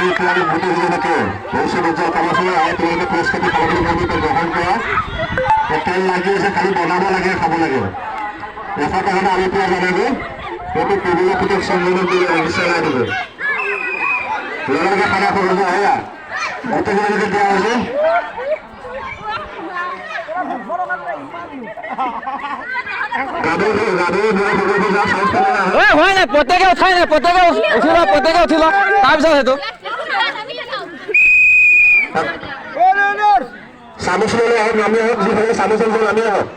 যদি তোমালোকে ভোটে দিয়ে থাকে ভৱিষ্যত উজ্জ্বল কৰ্মচাৰী আহে তোমালোকে পুৰস্কাৰটো খাবলৈ মন্দিৰ গ্ৰহণ কৰা তেল লাগি আছে খালি বনাব লাগে খাব লাগে এফাৰ কাৰণে আমি পোৱা জানাব সেইটো টেবুলৰ পুতক সংযোজন বিচাৰাই দিব লগে খানা কৰিব আয়া গোটেইবিলাকে দিয়া হৈছে হয় নাই প্ৰত্যেকে উঠাই নাই প্ৰত্যেকে উঠিল তাৰপিছত সেইটো চামুচ ল'লে আহক নামি আহক যিফালে চামুচ নামি আহক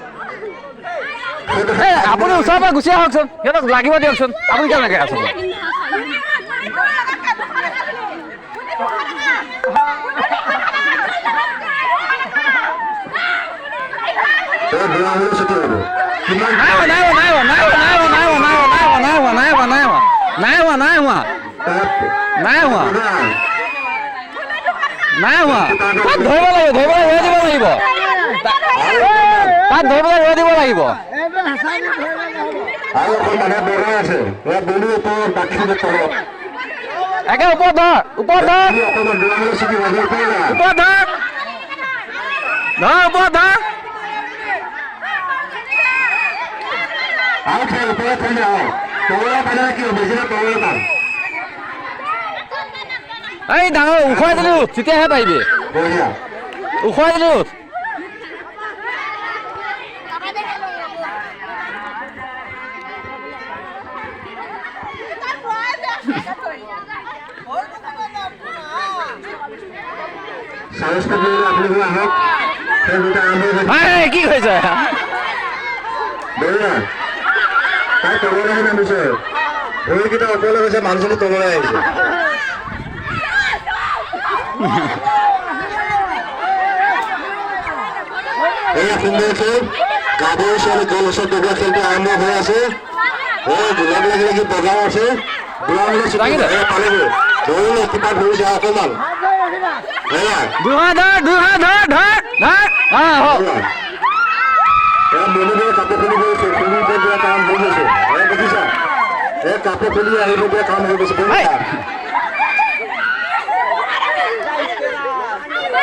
আপুনি ওচৰৰ পৰা গুচি আহকচোন সিহঁতক লাগিব দিয়কচোন আপুনি কিয় লাগে আচলতে ছুটি হ'ব নাই হোৱা তাত ধৰিব লাগিব তাত ধৰিবলৈ ৰৈ দিব লাগিব আৰু অকল মানুহে বগাই আছে বলি ওপৰত বাকীখিনি তলত একে ওপৰত ধৰ অকণমান দৌৰাবলৈ ছুটি হ'ব ওপৰত ধৰ ওপৰত ধৰ আৰু খাই ওপৰত খাই আহক তলৰ পালে কি হ'ব বেছি তলৰ পাম এই ডাঙৰ উখুৱাই দিলি উঠ তেতিয়াহে পাৰিবি বঢ়িয়া উখুৱাই দিলি উঠ কি কৈছে তাই তললৈ নামিছে ভৰিকেইটা ওপৰলৈ গৈছে মানুহজনী তললৈ আহিছে এয়া সুন্দৰ খেল গাভৰু ছোৱালী গল ওচৰত ডগোৱা খেলটো আৰম্ভ হৈ আছে লাগি বজাৰ আছে পালেগৈ ধৰিলে কিবা ধৰিছে অকণমান মনুৱে কাপোৰ খুলি গৈছে কাম হৈ গৈছে দেখিছা কাপোৰ খুলি আহিব দিয়া কাম হৈ গৈছে